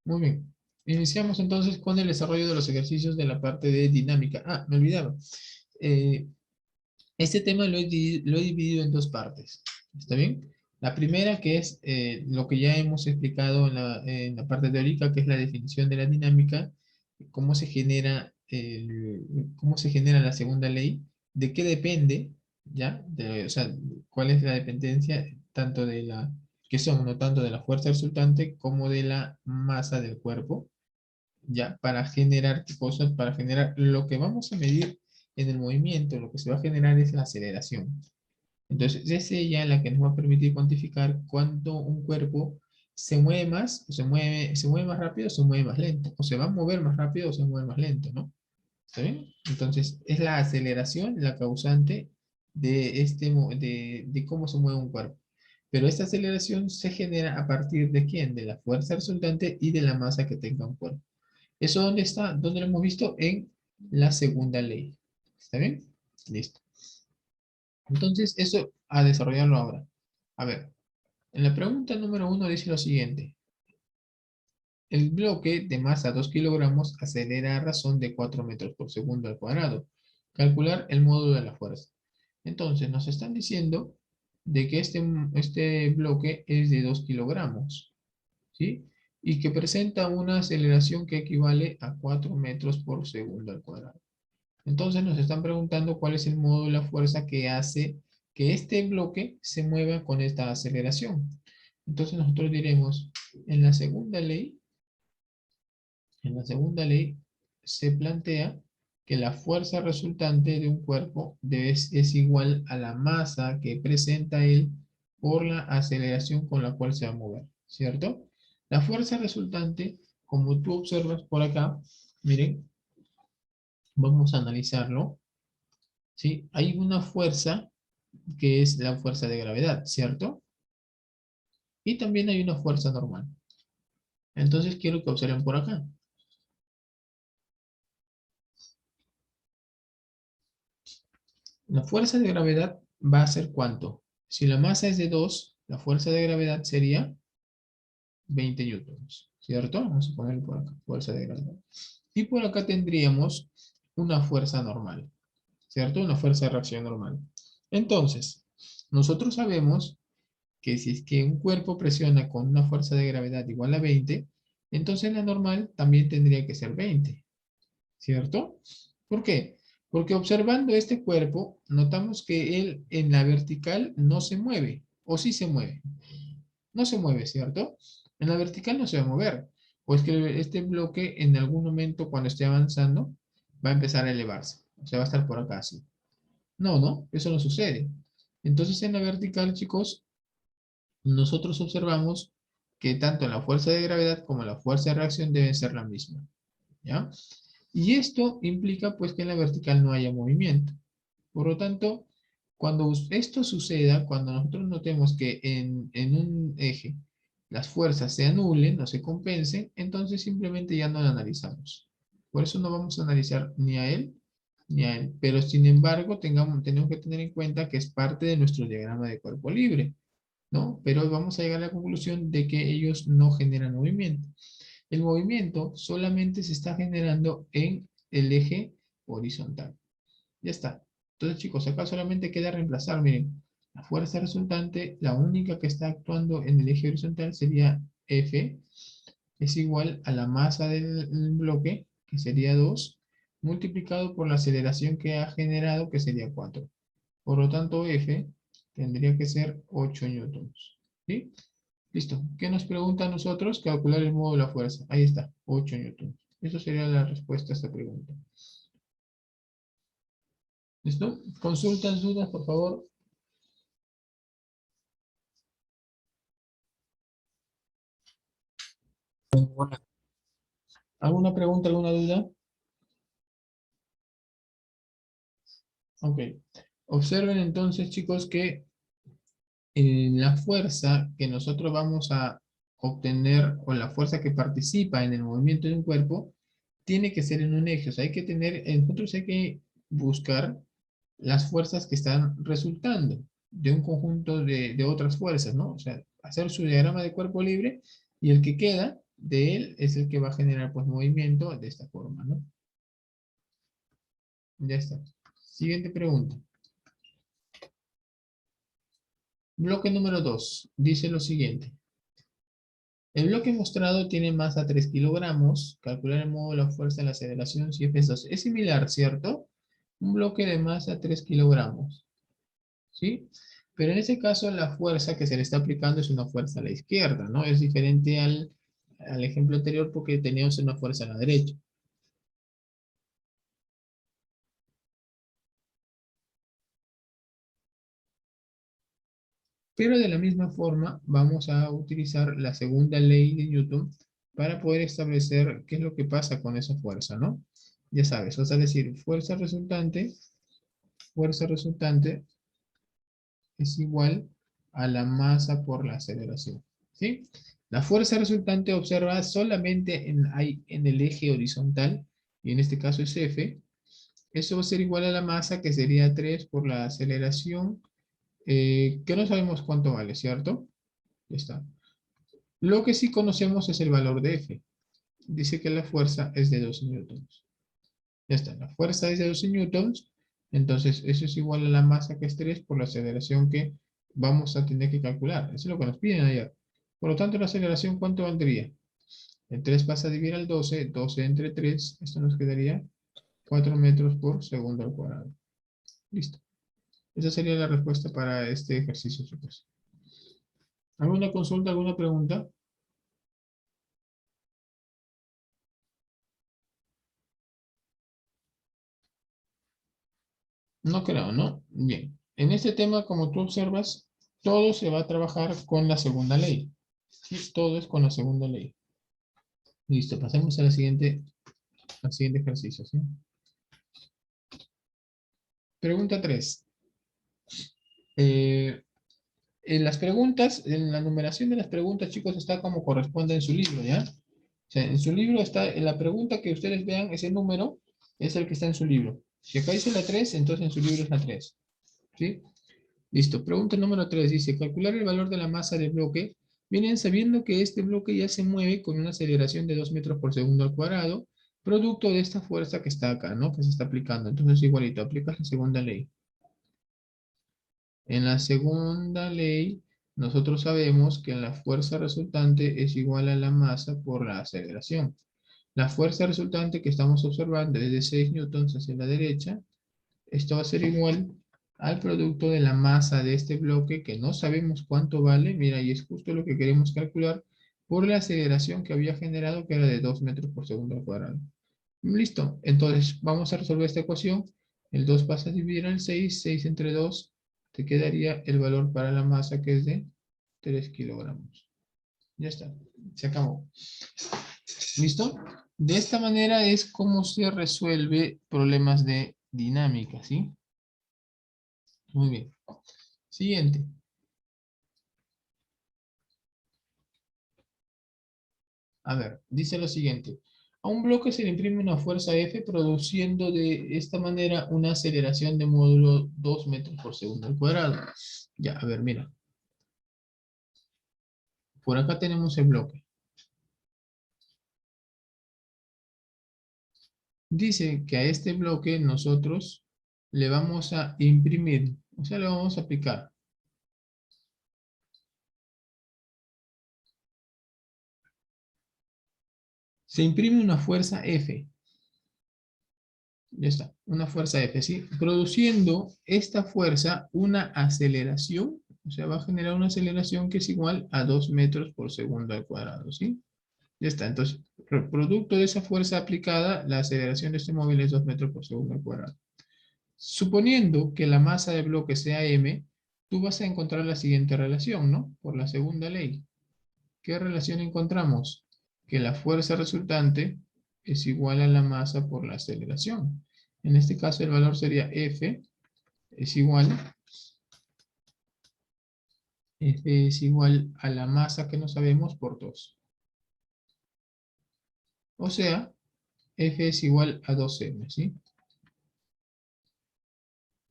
Muy bien. Iniciamos entonces con el desarrollo de los ejercicios de la parte de dinámica. Ah, me olvidaba. Eh, este tema lo he dividido en dos partes. ¿Está bien? La primera, que es lo que ya hemos explicado en la parte teórica, que es la definición de la dinámica, cómo se genera, cómo se genera la segunda ley, de qué depende, ¿ya? O sea, cuál es la dependencia tanto de la, que son, no tanto de la fuerza resultante como de la masa del cuerpo, ¿ya? Para generar cosas, para generar lo que vamos a medir en el movimiento, lo que se va a generar es la aceleración. Entonces, es ella la que nos va a permitir cuantificar cuánto un cuerpo se mueve más, o se mueve más rápido o se mueve más lento, o se va a mover más rápido o se va a mover más lento, ¿no? ¿Está bien? Entonces, es la aceleración la causante de, de cómo se mueve un cuerpo. Pero esta aceleración se genera a partir de quién? De la fuerza resultante y de la masa que tenga un cuerpo. ¿Eso dónde está? ¿Dónde lo hemos visto? En la segunda ley. ¿Está bien? Listo. Entonces, eso a desarrollarlo ahora. A ver, en la pregunta número uno dice lo siguiente. El bloque de masa 2 kilogramos acelera a razón de 4 metros por segundo al cuadrado. Calcular el módulo de la fuerza. Entonces, nos están diciendo de que este bloque es de 2 kilogramos, ¿sí? Y que presenta una aceleración que equivale a 4 metros por segundo al cuadrado. Entonces nos están preguntando cuál es el modo de la fuerza que hace que este bloque se mueva con esta aceleración. Entonces nosotros diremos, en la segunda ley, en la segunda ley se plantea que la fuerza resultante de un cuerpo es igual a la masa que presenta él por la aceleración con la cual se va a mover, ¿cierto? La fuerza resultante, como tú observas por acá, miren, vamos a analizarlo. ¿Sí? Hay una fuerza que es la fuerza de gravedad, ¿cierto? Y también hay una fuerza normal. Entonces quiero que observen por acá. La fuerza de gravedad va a ser ¿cuánto? Si la masa es de 2, la fuerza de gravedad sería 20 newtons, ¿cierto? Vamos a ponerlo por acá, fuerza de gravedad. Y por acá tendríamos una fuerza normal, ¿cierto? Una fuerza de reacción normal. Entonces, nosotros sabemos que si es que un cuerpo presiona con una fuerza de gravedad igual a 20, entonces la normal también tendría que ser 20, ¿cierto? ¿Por qué? Porque observando este cuerpo, notamos que él en la vertical no se mueve, o sí se mueve. No se mueve, ¿cierto? En la vertical no se va a mover, pues que este bloque en algún momento cuando esté avanzando va a empezar a elevarse, o sea, va a estar por acá así. No, no, eso no sucede. Entonces en la vertical, chicos, nosotros observamos que tanto la fuerza de gravedad como la fuerza de reacción deben ser la misma, ¿ya? Y esto implica pues que en la vertical no haya movimiento. Por lo tanto, cuando esto suceda, cuando nosotros notemos que en un eje las fuerzas se anulen o se compensen, entonces simplemente ya no lo analizamos. Por eso no vamos a analizar ni a él ni a él. Pero sin embargo, tenemos que tener en cuenta que es parte de nuestro diagrama de cuerpo libre. ¿No? Pero vamos a llegar a la conclusión de que ellos no generan movimiento. El movimiento solamente se está generando en el eje horizontal. Ya está. Entonces, chicos, acá solamente queda reemplazar, miren, la fuerza resultante, la única que está actuando en el eje horizontal sería F, es igual a la masa del bloque, que sería 2, multiplicado por la aceleración que ha generado, que sería 4. Por lo tanto, F tendría que ser 8 newtons. ¿Sí? Listo. ¿Qué nos pregunta a nosotros? Calcular el modo de la fuerza. Ahí está, 8 newtons. Eso sería la respuesta a esta pregunta. ¿Listo? Consultas, dudas, por favor. ¿Alguna pregunta, alguna duda? Ok. Observen entonces, chicos, que la fuerza que nosotros vamos a obtener o la fuerza que participa en el movimiento de un cuerpo tiene que ser en un eje. O sea, hay que tener, nosotros hay que buscar las fuerzas que están resultando de un conjunto de otras fuerzas, ¿no? O sea, hacer su diagrama de cuerpo libre y el que queda de él es el que va a generar pues movimiento de esta forma, ¿no? Ya está. Siguiente pregunta. Bloque número 2 dice lo siguiente. El bloque mostrado tiene masa 3 kilogramos. Calcular el modo de la fuerza de la aceleración si F es 2. Es similar, ¿cierto? Un bloque de masa 3 kilogramos. ¿Sí? Pero en ese caso la fuerza que se le está aplicando es una fuerza a la izquierda, ¿no? Es diferente al ejemplo anterior porque teníamos una fuerza a la derecha. Pero de la misma forma vamos a utilizar la segunda ley de Newton para poder establecer qué es lo que pasa con esa fuerza, ¿no? Ya sabes, o sea, decir, fuerza resultante es igual a la masa por la aceleración, ¿sí? La fuerza resultante observa solamente en el eje horizontal, y en este caso es F. Eso va a ser igual a la masa, que sería 3 por la aceleración, que no sabemos cuánto vale, ¿cierto? Ya está. Lo que sí conocemos es el valor de F. Dice que la fuerza es de 12 newtons. Ya está, la fuerza es de 12 newtons, entonces eso es igual a la masa que es 3 por la aceleración que vamos a tener que calcular. Eso es lo que nos piden ayer. Por lo tanto, la aceleración, ¿cuánto valdría? El 3 pasa a dividir al 12, 12 entre 3, esto nos quedaría 4 metros por segundo al cuadrado. Listo. Esa sería la respuesta para este ejercicio, chicos. ¿Alguna consulta, alguna pregunta? No creo, ¿no? Bien. En este tema, como tú observas, todo se va a trabajar con la segunda ley. ¿Sí? Todo es con la segunda ley. Listo, pasemos a al siguiente ejercicio, ¿sí? Pregunta 3. En las preguntas, en la numeración de las preguntas, chicos, está como corresponde en su libro, ¿ya? O sea, en su libro está, en la pregunta que ustedes vean, ese número es el que está en su libro. Si acá dice la 3, entonces en su libro es la 3. ¿Sí? Listo. Pregunta número 3 dice, calcular el valor de la masa del bloque. Vienen sabiendo que este bloque ya se mueve con una aceleración de 2 metros por segundo al cuadrado, producto de esta fuerza que está acá, ¿no? Que se está aplicando. Entonces, igualito, aplicas la segunda ley. En la segunda ley, nosotros sabemos que la fuerza resultante es igual a la masa por la aceleración. La fuerza resultante que estamos observando es de 6 newtons hacia la derecha. Esto va a ser igual al producto de la masa de este bloque, que no sabemos cuánto vale. Mira, y es justo lo que queremos calcular por la aceleración que había generado, que era de 2 metros por segundo al cuadrado. Listo. Entonces, vamos a resolver esta ecuación. El 2 pasa a dividir al 6. 6 entre 2, te quedaría el valor para la masa, que es de 3 kilogramos. Ya está. Se acabó. ¿Listo? De esta manera es como se resuelve problemas de dinámica, ¿sí? Muy bien. Siguiente. A ver, dice lo siguiente. A un bloque se le imprime una fuerza F produciendo de esta manera una aceleración de módulo 2 metros por segundo al cuadrado. Ya, a ver, mira. Por acá tenemos el bloque. Dice que a este bloque nosotros le vamos a imprimir, o sea, le vamos a aplicar. Se imprime una fuerza F. Ya está, una fuerza F, ¿sí? Produciendo esta fuerza una aceleración, o sea, va a generar una aceleración que es igual a 2 metros por segundo al cuadrado, ¿sí? Ya está, entonces, producto de esa fuerza aplicada, la aceleración de este móvil es 2 metros por segundo al cuadrado. Suponiendo que la masa de bloque sea m, tú vas a encontrar la siguiente relación, ¿no? Por la segunda ley. ¿Qué relación encontramos? Que la fuerza resultante es igual a la masa por la aceleración. En este caso el valor sería F es igual, F es igual a la masa que no sabemos por 2. O sea, F es igual a 2m, ¿sí?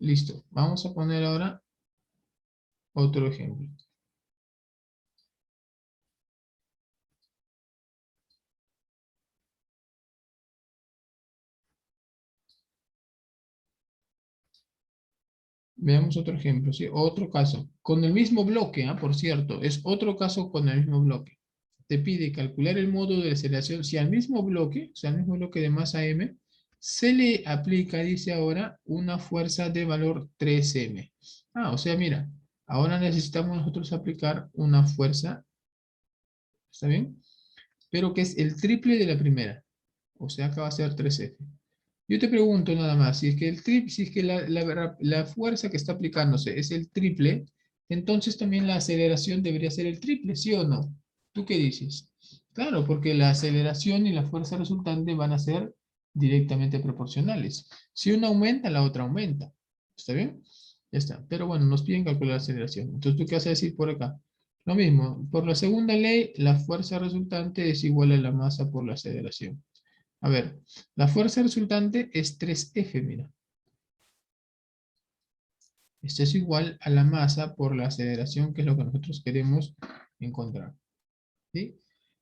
Listo. Vamos a poner ahora otro ejemplo. Veamos otro ejemplo, ¿sí? Otro caso. Con el mismo bloque, por cierto, es otro caso con el mismo bloque. Te pide calcular el módulo de aceleración si al mismo bloque, o sea, al mismo bloque de masa m, se le aplica, dice ahora, una fuerza de valor 3m. O sea, mira, ahora necesitamos nosotros aplicar una fuerza, ¿está bien? Pero que es el triple de la primera. O sea, acá va a ser 3F. Yo te pregunto nada más, si es que, si es que la fuerza que está aplicándose es el triple, entonces también la aceleración debería ser el triple, ¿sí o no? ¿Tú qué dices? Claro, porque la aceleración y la fuerza resultante van a ser directamente proporcionales. Si una aumenta, la otra aumenta. ¿Está bien? Ya está. Pero bueno, nos piden calcular la aceleración. Entonces, ¿tú qué vas a decir por acá? Lo mismo, por la segunda ley, la fuerza resultante es igual a la masa por la aceleración. A ver, la fuerza resultante es 3F, mira. Esto es igual a la masa por la aceleración, que es lo que nosotros queremos encontrar. ¿Sí?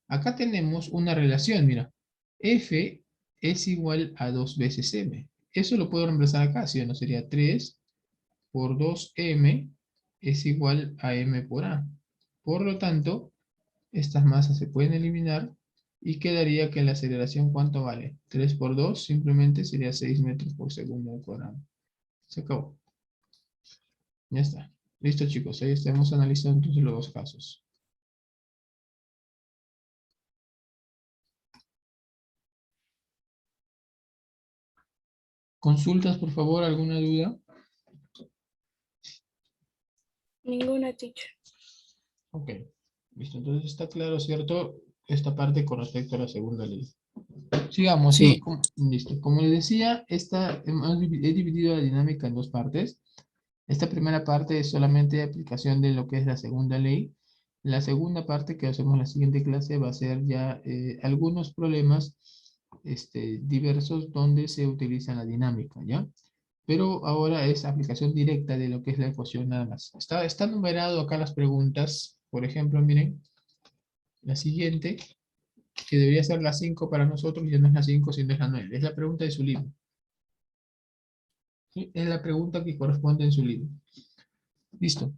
Acá tenemos una relación, mira. F es igual a 2 veces M. Eso lo puedo reemplazar acá, ¿sí o no? Sería 3 por 2M es igual a M por A. Por lo tanto, estas masas se pueden eliminar y quedaría que la aceleración, ¿cuánto vale? 3 por 2 simplemente sería 6 metros por segundo al cuadrado. Se acabó. Ya está. Listo, chicos. Ahí estamos analizando entonces los dos casos. ¿Consultas, por favor? ¿Alguna duda? Ninguna, teacher. Ok. Listo. Entonces está claro, ¿cierto? Esta parte con respecto a la segunda ley. Sigamos, ¿sí? Sí. Listo. Como les decía, he dividido la dinámica en dos partes. Esta primera parte es solamente aplicación de lo que es la segunda ley. La segunda parte que hacemos en la siguiente clase va a ser ya algunos problemas diversos donde se utiliza la dinámica, ¿ya? Pero ahora es aplicación directa de lo que es la ecuación nada más. Está numerado acá las preguntas. Por ejemplo, miren, la siguiente, que debería ser la 5 para nosotros, ya no es la 5, sino es la 9. Es la pregunta de su libro. ¿Sí? Es la pregunta que corresponde en su libro. Listo.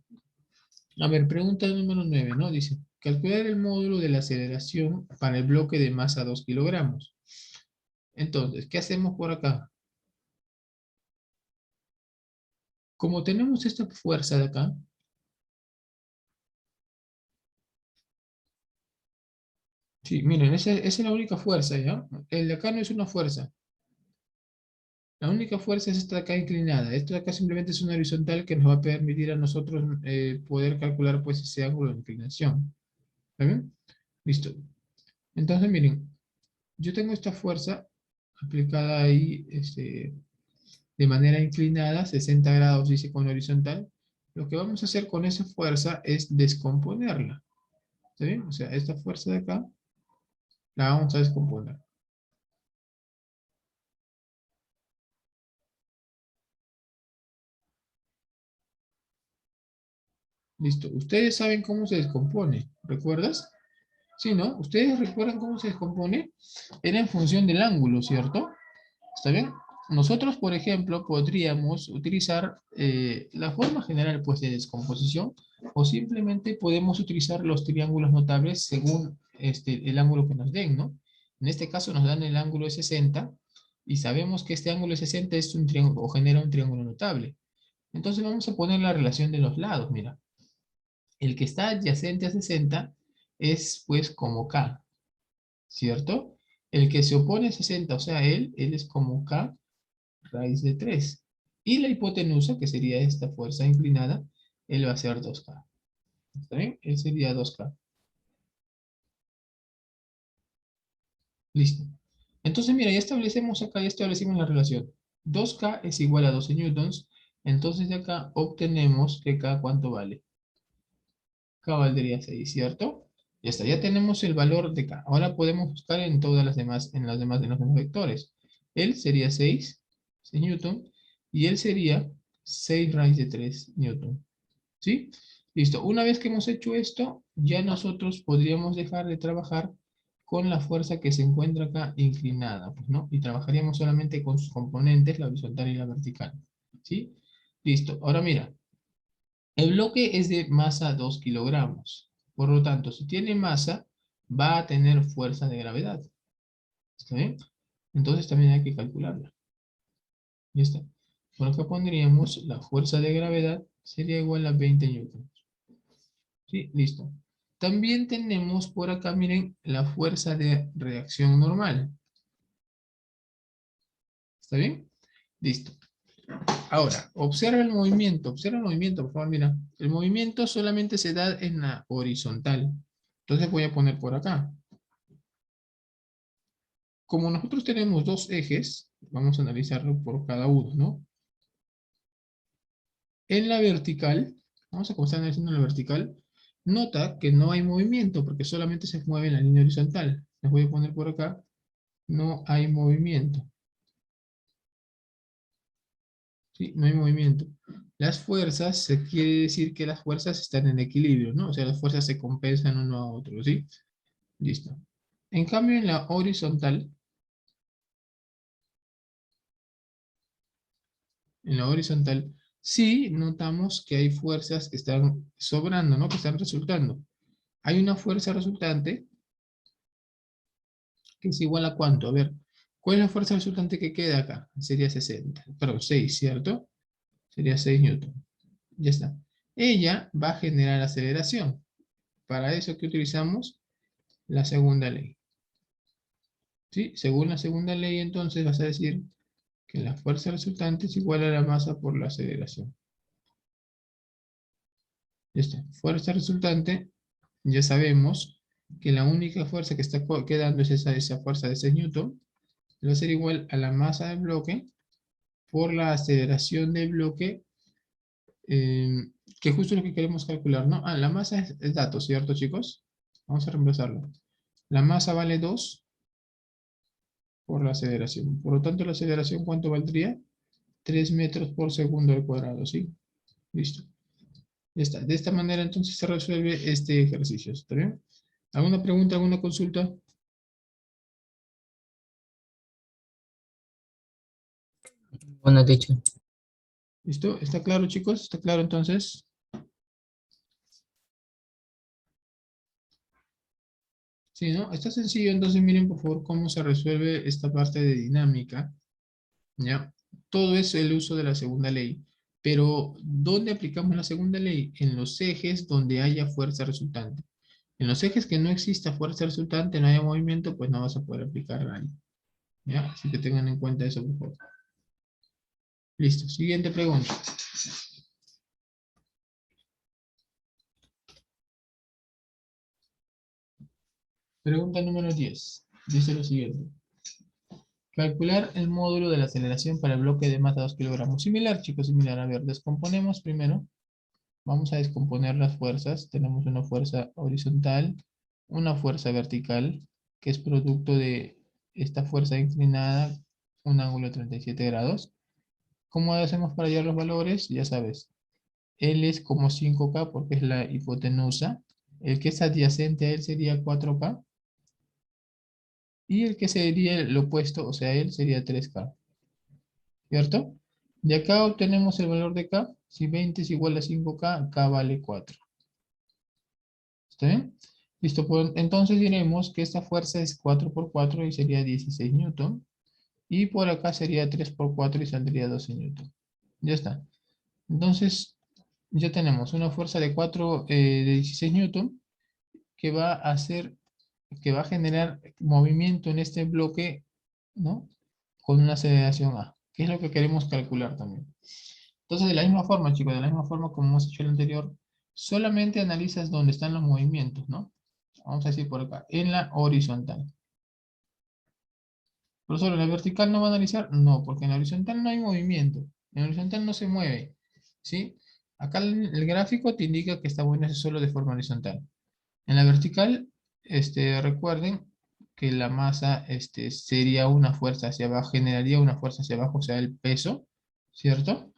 A ver, pregunta número 9, ¿no? Dice, calcular el módulo de la aceleración para el bloque de masa 2 kilogramos. Entonces, ¿qué hacemos por acá? Como tenemos esta fuerza de acá, sí, miren, esa es la única fuerza, ¿ya? El de acá no es una fuerza. La única fuerza es esta de acá inclinada. Esto de acá simplemente es una horizontal que nos va a permitir a nosotros poder calcular pues ese ángulo de inclinación. ¿Está bien? Listo. Entonces, miren, yo tengo esta fuerza aplicada ahí, de manera inclinada, 60 grados, dice con horizontal. Lo que vamos a hacer con esa fuerza es descomponerla. ¿Está bien? O sea, esta fuerza de acá la vamos a descomponer. Listo. Ustedes saben cómo se descompone, ¿recuerdas? Sí, ¿no? ¿Ustedes recuerdan cómo se descompone? Era en función del ángulo, ¿cierto? ¿Está bien? Nosotros, por ejemplo, podríamos utilizar la forma general pues, de descomposición o simplemente podemos utilizar los triángulos notables según el ángulo que nos den, ¿no? En este caso nos dan el ángulo de 60 y sabemos que este ángulo de 60 es un triángulo o genera un triángulo notable. Entonces vamos a poner la relación de los lados, mira. El que está adyacente a 60 es pues como K, ¿cierto? El que se opone a 60, o sea, él es como K raíz de 3. Y la hipotenusa, que sería esta fuerza inclinada, él va a ser 2K. ¿Está bien? Él sería 2K. Listo. Entonces, mira, ya establecemos acá, ya establecimos la relación. 2K es igual a 12 newtons. Entonces, de acá obtenemos que K, ¿cuánto vale? K valdría 6, ¿cierto? Ya está, ya tenemos el valor de K. Ahora podemos buscar en todas las demás, en los demás vectores. Él sería 6 newton, y él sería 6 raíz de 3 newton. ¿Sí? Listo. Una vez que hemos hecho esto, ya nosotros podríamos dejar de trabajar con la fuerza que se encuentra acá inclinada, pues, ¿no? Y trabajaríamos solamente con sus componentes, la horizontal y la vertical. ¿Sí? Listo. Ahora mira, el bloque es de masa 2 kilogramos. Por lo tanto, si tiene masa, va a tener fuerza de gravedad. ¿Está bien? Entonces también hay que calcularla. Ya está. Por acá pondríamos la fuerza de gravedad sería igual a 20 newtons. ¿Sí? Listo. También tenemos por acá, miren, la fuerza de reacción normal. ¿Está bien? Listo. Ahora, observa el movimiento, por favor, mira. El movimiento solamente se da en la horizontal. Entonces voy a poner por acá. Como nosotros tenemos dos ejes, vamos a analizarlo por cada uno, ¿no? En la vertical, vamos a comenzar analizando la vertical, nota que no hay movimiento porque solamente se mueve en la línea horizontal. Les voy a poner por acá, no hay movimiento. ¿Sí? No hay movimiento. Las fuerzas, se quiere decir que las fuerzas están en equilibrio, ¿no? O sea, las fuerzas se compensan uno a otro, ¿sí? Listo. En cambio, en la horizontal, sí notamos que hay fuerzas que están sobrando, ¿no? Que están resultando. Hay una fuerza resultante que es igual a ¿cuánto? A ver, ¿cuál es la fuerza resultante que queda acá? Sería 60, perdón, 6, ¿cierto? Sería 6 newton. Ya está. Ella va a generar aceleración. Para eso que utilizamos la segunda ley. ¿Sí? Según la segunda ley, entonces vas a decir que la fuerza resultante es igual a la masa por la aceleración. Ya está. Fuerza resultante, ya sabemos que la única fuerza que está quedando es esa fuerza de 6 newton. Va a ser igual a la masa del bloque por la aceleración del bloque, que justo es lo que queremos calcular, ¿no? Ah, la masa es dato, ¿cierto, chicos? Vamos a reemplazarlo. La masa vale 2 por la aceleración. Por lo tanto, la aceleración, ¿cuánto valdría? 3 metros por segundo al cuadrado, ¿sí? Listo. Ya está. De esta manera, entonces, se resuelve este ejercicio. ¿Está bien? ¿Alguna pregunta, alguna consulta? Bueno, dicho. ¿Listo? ¿Está claro, chicos? ¿Está claro, entonces? Sí, ¿no? Está sencillo. Entonces, miren, por favor, cómo se resuelve esta parte de dinámica. ¿Ya? Todo es el uso de la segunda ley. Pero, ¿dónde aplicamos la segunda ley? En los ejes donde haya fuerza resultante. En los ejes que no exista fuerza resultante, no haya movimiento, pues no vas a poder aplicar ahí. ¿Ya? Así que tengan en cuenta eso, por favor. Listo. Siguiente pregunta. Pregunta número 10. Dice lo siguiente. Calcular el módulo de la aceleración para el bloque de masa 2 kilogramos. Similar, chicos, similar. A ver, descomponemos primero. Vamos a descomponer las fuerzas. Tenemos una fuerza horizontal, una fuerza vertical, que es producto de esta fuerza inclinada, un ángulo de 37 grados. ¿Cómo hacemos para hallar los valores? Ya sabes, L es como 5K porque es la hipotenusa. El que es adyacente a él sería 4K. Y el que sería el opuesto, o sea, él sería 3K. ¿Cierto? De acá obtenemos el valor de K. Si 20 es igual a 5K, K vale 4. ¿Está bien? Listo, pues entonces diremos que esta fuerza es 4 por 4 y sería 16 newton. Y por acá sería 3 por 4 y saldría 12 newton. Ya está. Entonces, ya tenemos una fuerza de 4, de 16 newton que va a hacer, que va a generar movimiento en este bloque, ¿no? Con una aceleración A, que es lo que queremos calcular también. Entonces, de la misma forma, chicos, de la misma forma como hemos hecho el anterior, solamente analizas dónde están los movimientos, ¿no? Vamos a decir por acá, en la horizontal. ¿Profesor, en la vertical no va a analizar? No, porque en la horizontal no hay movimiento. En la horizontal no se mueve, ¿sí? Acá el gráfico te indica que está bueno solo de forma horizontal. En la vertical, recuerden que la masa sería una fuerza hacia abajo, generaría una fuerza hacia abajo, o sea, el peso, ¿cierto?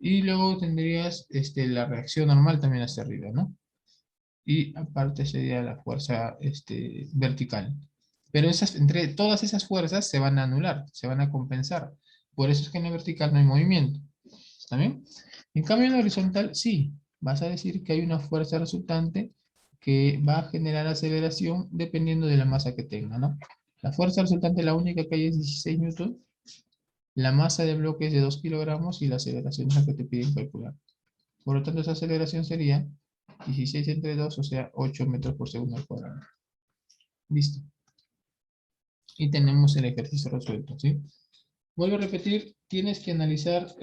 Y luego tendrías la reacción normal también hacia arriba, ¿no? Y aparte sería la fuerza vertical. Pero entre todas esas fuerzas se van a anular, se van a compensar. Por eso es que en la vertical no hay movimiento. ¿Está bien? En cambio, en la horizontal, sí. Vas a decir que hay una fuerza resultante que va a generar aceleración dependiendo de la masa que tenga, ¿no? La fuerza resultante, la única que hay es 16 newton. La masa del bloque es de 2 kilogramos y la aceleración es la que te piden calcular. Por lo tanto, esa aceleración sería 16 entre 2, o sea, 8 metros por segundo al cuadrado. Listo. Y tenemos el ejercicio resuelto, ¿sí? Vuelvo a repetir, tienes que analizar,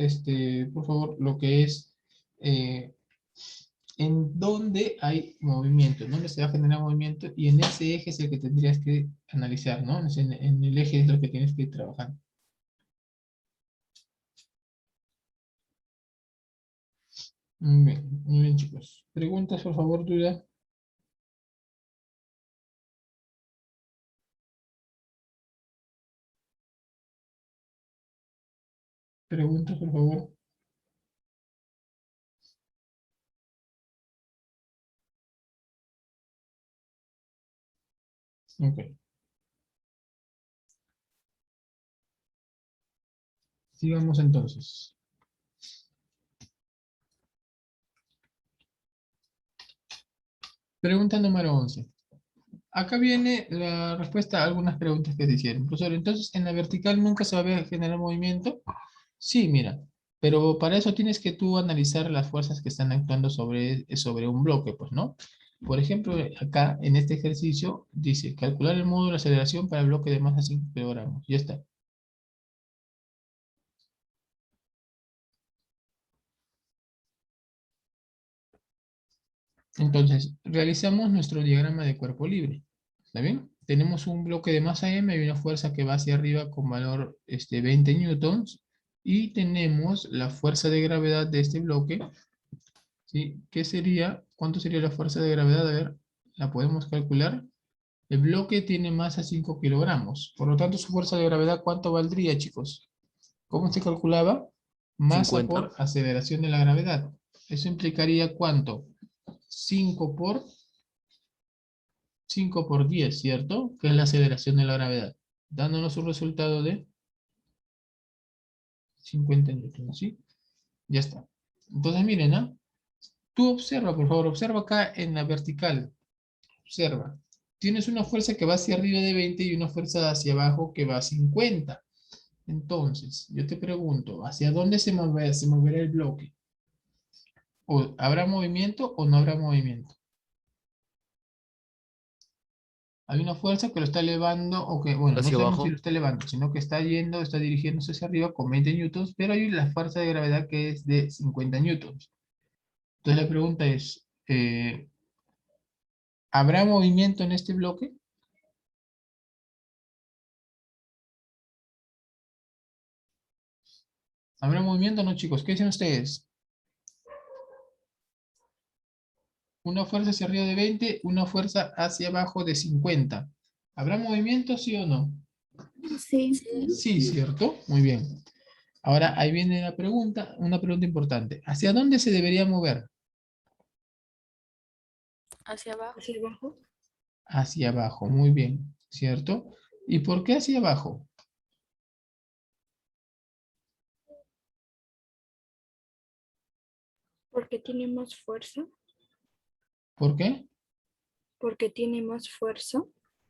por favor, lo que es en dónde hay movimiento, en dónde se va a generar movimiento, y en ese eje es el que tendrías que analizar, ¿no? En el eje es lo que tienes que ir trabajando. Muy bien, chicos. ¿Preguntas, por favor, duda? Preguntas, por favor. Ok. Sigamos entonces. Pregunta número 11. Acá viene la respuesta a algunas preguntas que se hicieron. Profesor, entonces, ¿en la vertical nunca se va a ver generar movimiento? Sí, mira, pero para eso tienes que tú analizar las fuerzas que están actuando sobre un bloque, pues, ¿no? Por ejemplo, acá en este ejercicio dice, calcular el módulo de aceleración para el bloque de masa 5 kilogramos. Ya está. Entonces, realizamos nuestro diagrama de cuerpo libre. ¿Está bien? Tenemos un bloque de masa M y una fuerza que va hacia arriba con valor 20 newtons. Y tenemos la fuerza de gravedad de este bloque, ¿sí? ¿Qué sería? ¿Cuánto sería la fuerza de gravedad? A ver, la podemos calcular. El bloque tiene masa 5 kilogramos. Por lo tanto, su fuerza de gravedad, ¿cuánto valdría, chicos? ¿Cómo se calculaba? Masa 50. por aceleración de la gravedad. Eso implicaría ¿cuánto? 5 por 10, ¿cierto? Que es la aceleración de la gravedad. Dándonos un resultado de 50 newtons, ¿sí? Ya está. Entonces, miren, ¿ah? Tú observa, por favor, observa acá en la vertical. Observa. Tienes una fuerza que va hacia arriba de 20 y una fuerza hacia abajo que va a 50. Entonces, yo te pregunto, ¿hacia dónde se moverá el bloque? ¿O habrá movimiento o no habrá movimiento? Hay una fuerza que lo está elevando, o que, bueno, no Hacia sabemos si lo abajo. está elevando, sino que está yendo, está dirigiéndose hacia arriba con 20 newtons, pero hay la fuerza de gravedad que es de 50 newtons. Entonces la pregunta es, ¿habrá movimiento en este bloque? ¿Habrá movimiento o no, chicos? ¿Qué dicen ustedes? Una fuerza hacia arriba de 20, una fuerza hacia abajo de 50. ¿Habrá movimiento, sí o no? Sí. Sí, ¿cierto? Muy bien. Ahora, ahí viene la pregunta, una pregunta importante. ¿Hacia dónde se debería mover? Hacia abajo. Hacia abajo. Hacia abajo, muy bien, ¿cierto? ¿Y por qué hacia abajo? Porque tiene más fuerza. ¿Por qué? Porque tiene más fuerza.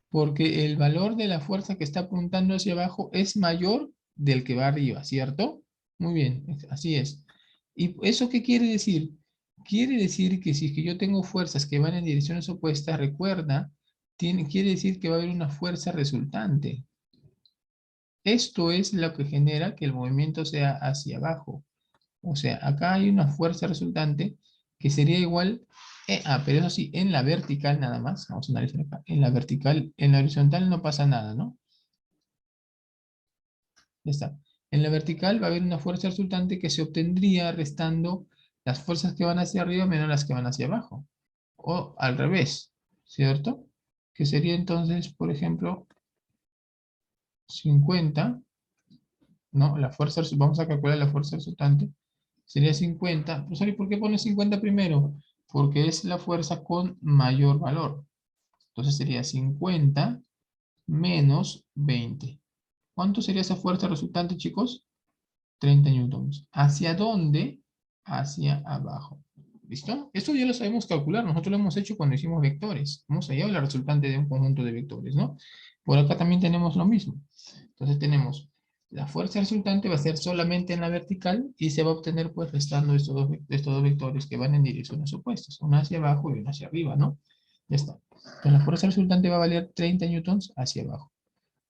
Porque el valor de la fuerza que está apuntando hacia abajo es mayor del que va arriba, ¿cierto? Muy bien, así es. ¿Y eso qué quiere decir? Quiere decir que si es que yo tengo fuerzas que van en direcciones opuestas, recuerda, quiere decir que va a haber una fuerza resultante. Esto es lo que genera que el movimiento sea hacia abajo. O sea, acá hay una fuerza resultante que sería igual, pero eso sí, en la vertical nada más. Vamos a analizar acá. En la vertical, en la horizontal no pasa nada, ¿no? Ya está. En la vertical va a haber una fuerza resultante que se obtendría restando las fuerzas que van hacia arriba menos las que van hacia abajo. O al revés, ¿cierto? Que sería entonces, por ejemplo, 50, ¿no? Vamos a calcular la fuerza resultante. Sería 50. Profesor, ¿y por qué pone 50 primero? Porque es la fuerza con mayor valor. Entonces sería 50 menos 20. ¿Cuánto sería esa fuerza resultante, chicos? 30 newtons. ¿Hacia dónde? Hacia abajo. ¿Listo? Esto ya lo sabemos calcular. Nosotros lo hemos hecho cuando hicimos vectores. Hemos hallado la resultante de un conjunto de vectores, ¿no? Por acá también tenemos lo mismo. Entonces tenemos la fuerza resultante va a ser solamente en la vertical y se va a obtener pues restando estos dos vectores que van en direcciones opuestas. Una hacia abajo y una hacia arriba, ¿no? Ya está. Entonces la fuerza resultante va a valer 30 newtons hacia abajo.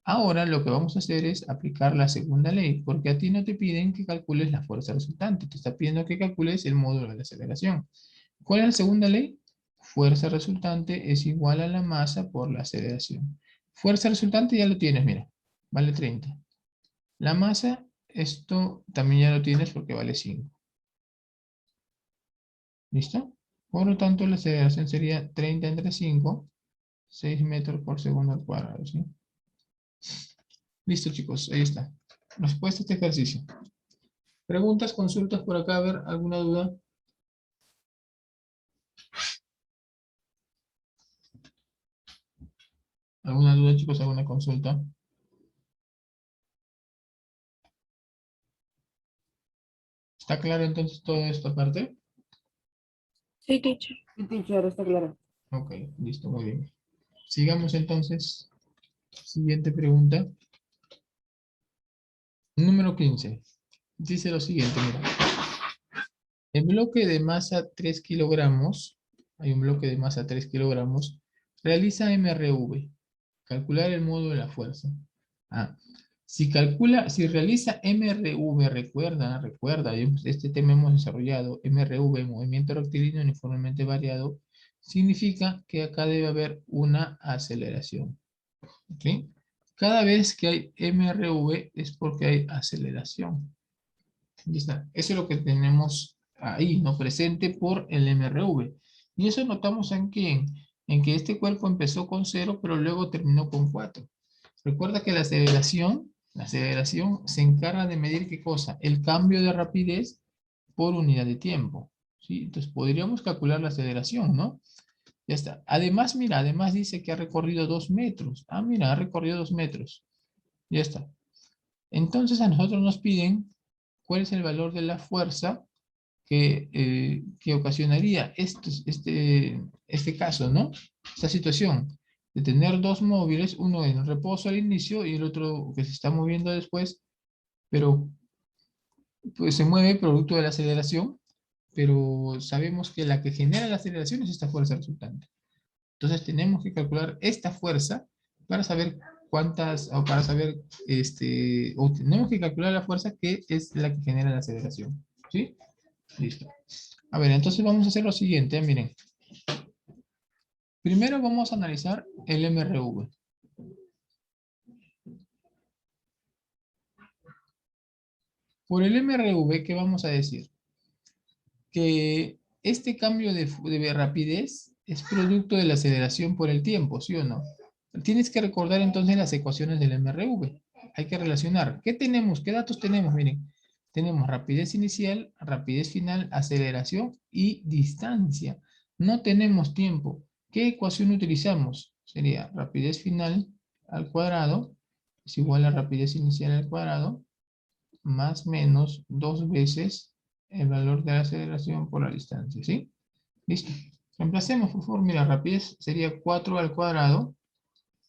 Ahora lo que vamos a hacer es aplicar la segunda ley, porque a ti no te piden que calcules la fuerza resultante, te está pidiendo que calcules el módulo de la aceleración. ¿Cuál es la segunda ley? Fuerza resultante es igual a la masa por la aceleración. Fuerza resultante ya lo tienes, mira, vale 30. La masa, esto también ya lo tienes porque vale 5. ¿Listo? Por lo tanto, la aceleración sería 30 entre 5, 6 metros por segundo al cuadrado, ¿sí? Listo, chicos, ahí está. Respuesta a este ejercicio. Preguntas, consultas por acá, a ver, ¿alguna duda? ¿Alguna duda, chicos? ¿Alguna consulta? ¿Está claro entonces toda esta parte? Sí, teacher. Sí, teacher, está claro. Ok, listo, muy bien. Sigamos entonces. Siguiente pregunta. Número 15. Dice lo siguiente, mira. El bloque de masa 3 kilogramos, hay un bloque de masa 3 kilogramos, realiza MRV. Calcular el módulo de la fuerza. Ah, si realiza MRV, recuerda, este tema hemos desarrollado, MRV, movimiento rectilíneo uniformemente variado, significa que acá debe haber una aceleración. ¿Ok? Cada vez que hay MRV es porque hay aceleración. Ahí está. Eso es lo que tenemos ahí, ¿no? Presente por el MRV. Y eso notamos en quién. En que este cuerpo empezó con 0, pero luego terminó con 4. Recuerda que la aceleración se encarga de medir ¿qué cosa? El cambio de rapidez por unidad de tiempo. ¿Sí? Entonces podríamos calcular la aceleración, ¿no? Ya está. Además, mira, además dice que ha recorrido 2 metros. Ah, mira, ha recorrido 2 metros. Ya está. Entonces a nosotros nos piden cuál es el valor de la fuerza que ocasionaría este caso, ¿no? Esta situación de tener dos móviles, uno en reposo al inicio y el otro que se está moviendo después, pero pues, se mueve producto de la aceleración, pero sabemos que la que genera la aceleración es esta fuerza resultante. Entonces tenemos que calcular esta fuerza para saber cuántas, o para saber, o tenemos que calcular la fuerza que es la que genera la aceleración. ¿Sí? Listo. A ver, entonces vamos a hacer lo siguiente, miren. Primero vamos a analizar el MRV. Por el MRV, ¿qué vamos a decir? Que este cambio de rapidez es producto de la aceleración por el tiempo, ¿sí o no? Tienes que recordar entonces las ecuaciones del MRV. Hay que relacionar. ¿Qué tenemos? ¿Qué datos tenemos? Miren, tenemos rapidez inicial, rapidez final, aceleración y distancia. No tenemos tiempo. ¿Qué ecuación utilizamos? Sería rapidez final al cuadrado es igual a rapidez inicial al cuadrado más menos 2 veces el valor de la aceleración por la distancia, ¿sí? Listo. Reemplacemos, por favor. Mira, rapidez sería 4 al cuadrado.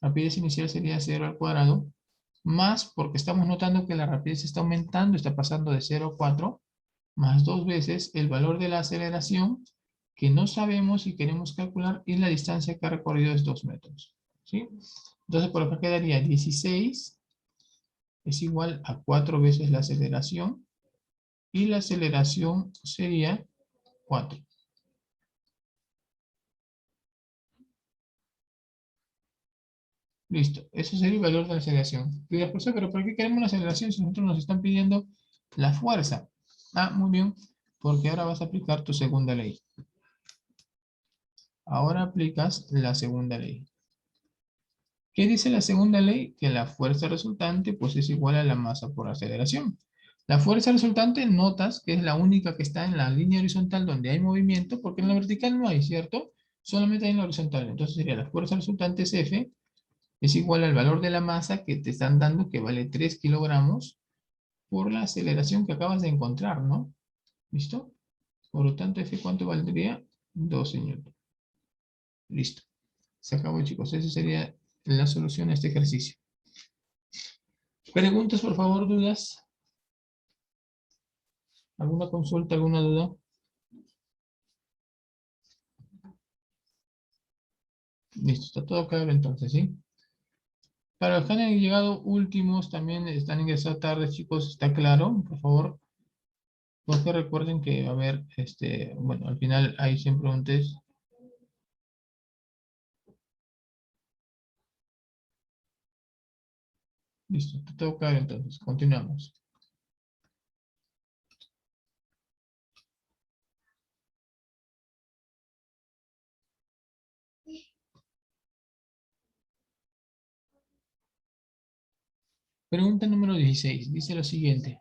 Rapidez inicial sería 0 al cuadrado. Más, porque estamos notando que la rapidez está aumentando, está pasando de 0 a 4, más 2 veces el valor de la aceleración, que no sabemos y queremos calcular, y la distancia que ha recorrido es 2 metros. ¿Sí? Entonces, por acá quedaría 16 es igual a 4 veces la aceleración, y la aceleración sería 4. Listo, eso sería el valor de la aceleración. Y después, pero ¿por qué queremos la aceleración si nosotros nos están pidiendo la fuerza? Ah, muy bien, porque ahora vas a aplicar tu segunda ley. Ahora aplicas la segunda ley. ¿Qué dice la segunda ley? Que la fuerza resultante pues es igual a la masa por aceleración. La fuerza resultante notas que es la única que está en la línea horizontal donde hay movimiento, porque en la vertical no hay, ¿cierto? Solamente hay en la horizontal. Entonces sería la fuerza resultante es F, es igual al valor de la masa que te están dando, que vale 3 kilogramos, por la aceleración que acabas de encontrar, ¿no? ¿Listo? Por lo tanto, F, ¿cuánto valdría? 12 newton. Listo. Se acabó, chicos. Esa sería la solución a este ejercicio. ¿Preguntas, por favor, dudas? ¿Alguna consulta, alguna duda? Listo, está todo claro entonces, ¿sí? Para los que han llegado últimos, también están ingresados tarde, chicos, ¿está claro? Por favor, porque recuerden que va a haber, bueno, al final hay 100 preguntas. Listo, está todo claro entonces, continuamos. Pregunta número 16, dice lo siguiente.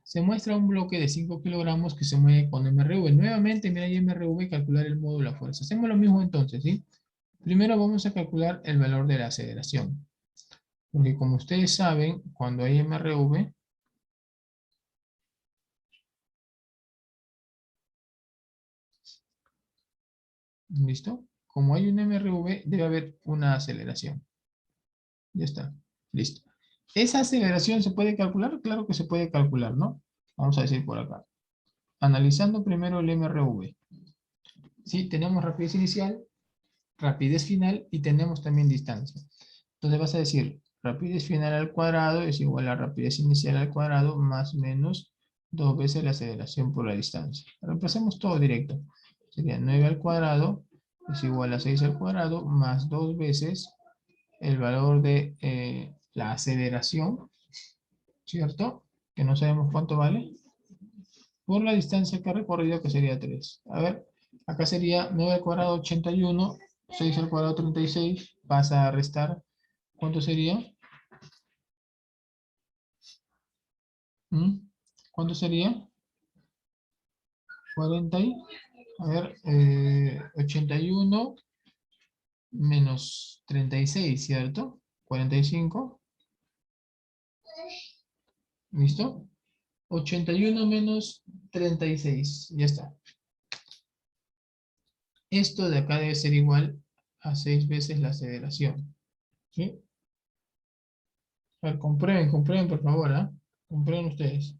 Se muestra un bloque de 5 kilogramos que se mueve con MRV. Nuevamente, mira ahí MRV, calcular el módulo de la fuerza. Hacemos lo mismo entonces, ¿sí? Primero vamos a calcular el valor de la aceleración. Porque como ustedes saben, cuando hay MRV, ¿listo? Como hay un MRV, debe haber una aceleración. Ya está, listo. ¿Esa aceleración se puede calcular? Claro que se puede calcular, ¿no? Vamos a decir por acá. Analizando primero el MRV. Sí, tenemos rapidez inicial, rapidez final y tenemos también distancia. Entonces vas a decir, rapidez final al cuadrado es igual a rapidez inicial al cuadrado más menos 2 veces la aceleración por la distancia. Reemplacemos todo directo. Sería 9 al cuadrado es igual a 6 al cuadrado más 2 veces el valor de la aceleración, ¿cierto? Que no sabemos cuánto vale, por la distancia que ha recorrido, que sería 3. A ver, acá sería 9 al cuadrado 81, 6 al cuadrado 36, pasa a restar. ¿Cuánto sería? ¿Mm? ¿Cuánto sería? 40 y, a ver, 81 menos 36, ¿cierto? 45, ¿listo? 81 menos 36, ya está. Esto de acá debe ser igual a 6 veces la aceleración. ¿Sí? A ver, comprueben, por favor, ¿ah? Comprueben ustedes.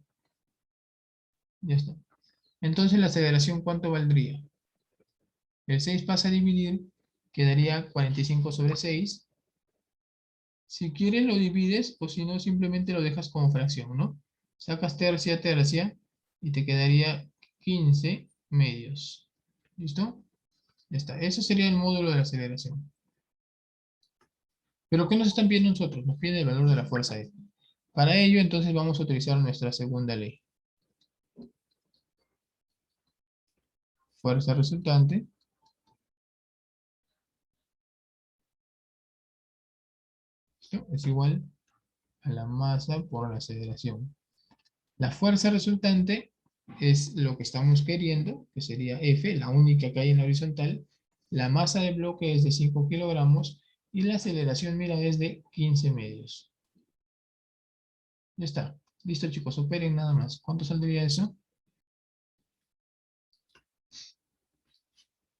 Ya está. Entonces la aceleración, ¿cuánto valdría? El 6 pasa a dividir, quedaría 45 sobre 6. Si quieres lo divides o si no simplemente lo dejas como fracción, ¿no? Sacas tercia, tercia y te quedaría 15 medios. ¿Listo? Ya está. Eso sería el módulo de la aceleración. ¿Pero qué nos están pidiendo nosotros? Nos piden el valor de la fuerza F. Para ello, entonces vamos a utilizar nuestra segunda ley. Fuerza resultante es igual a la masa por la aceleración. La fuerza resultante es lo que estamos queriendo, que sería F, la única que hay en la horizontal. La masa del bloque es de 5 kilogramos y la aceleración, mira, es de 15 medios. Ya está. Listo, chicos, operen nada más. ¿Cuánto saldría eso?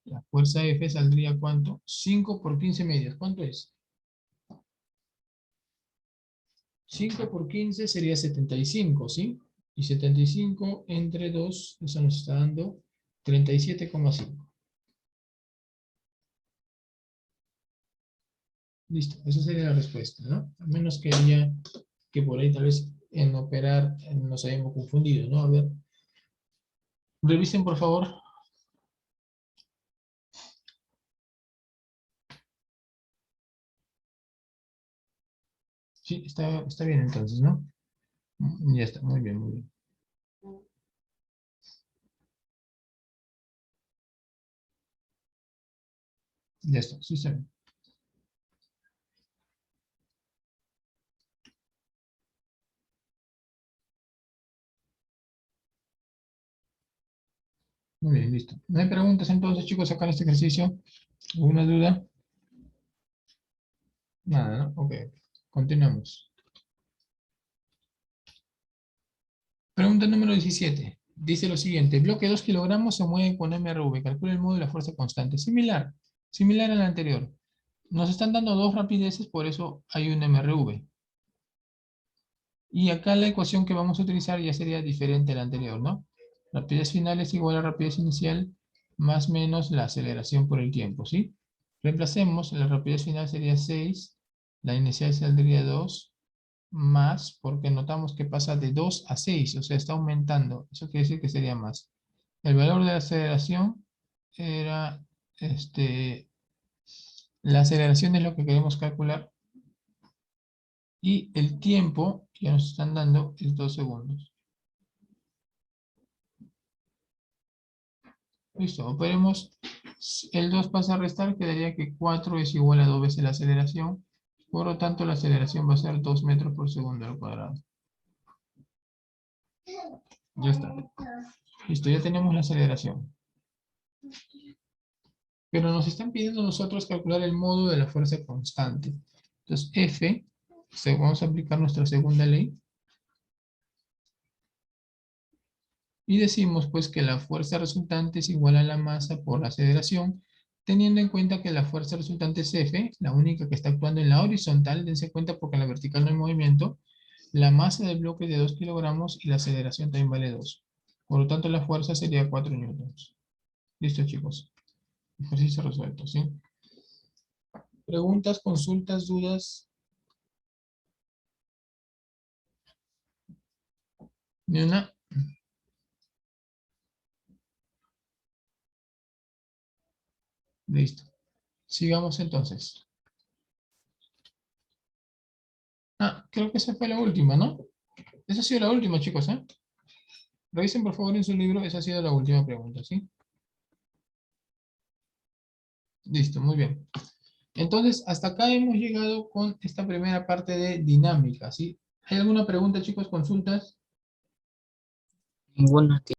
La fuerza F saldría ¿cuánto? 5 por 15 medios. ¿Cuánto es? 5 por 15 sería 75, ¿sí? Y 75 entre 2, eso nos está dando 37,5. Listo, esa sería la respuesta, ¿no? A menos que haya, que por ahí tal vez en operar nos hayamos confundido, ¿no? A ver, revisen por favor. Sí, está bien entonces, ¿no? Ya está, muy bien, muy bien. Ya está, sí está bien. Muy bien, listo. ¿No hay preguntas entonces, chicos, acá en este ejercicio? ¿Alguna duda? Nada, ¿no? Ok, continuamos. Pregunta número 17. Dice lo siguiente. Bloque 2 kilogramos se mueve con MRV. Calcula el modo de la fuerza constante. Similar. Similar al anterior. Nos están dando dos rapideces, por eso hay un MRV. Y acá la ecuación que vamos a utilizar ya sería diferente a la anterior, ¿no? Rapidez final es igual a rapidez inicial más menos la aceleración por el tiempo, ¿sí? Reemplacemos, la rapidez final sería 6, la inicial saldría 2, más, porque notamos que pasa de 2 a 6, o sea, está aumentando. Eso quiere decir que sería más. El valor de la aceleración era, la aceleración es lo que queremos calcular. Y el tiempo que nos están dando es 2 segundos. Listo, operemos. El 2 pasa a restar, quedaría que 4 es igual a 2 veces la aceleración. Por lo tanto, la aceleración va a ser 2 metros por segundo al cuadrado. Ya está. Listo, ya tenemos la aceleración. Pero nos están pidiendo nosotros calcular el modo de la fuerza constante. Entonces, F, vamos a aplicar nuestra segunda ley. Y decimos pues que la fuerza resultante es igual a la masa por la aceleración, teniendo en cuenta que la fuerza resultante es F, la única que está actuando en la horizontal, dense cuenta porque en la vertical no hay movimiento, la masa del bloque es de 2 kilogramos y la aceleración también vale 2. Por lo tanto, la fuerza sería 4 newtons. Listo, chicos. Ejercicio resuelto, ¿sí? ¿Preguntas, consultas, dudas? ¿Ni una? Listo. Sigamos entonces. Ah, creo que esa fue la última, ¿no? Esa ha sido la última, chicos, ¿eh? Revisen por favor en su libro, esa ha sido la última pregunta, ¿sí? Listo, muy bien. Entonces, hasta acá hemos llegado con esta primera parte de dinámica, ¿sí? ¿Hay alguna pregunta, chicos, consultas? Ninguno.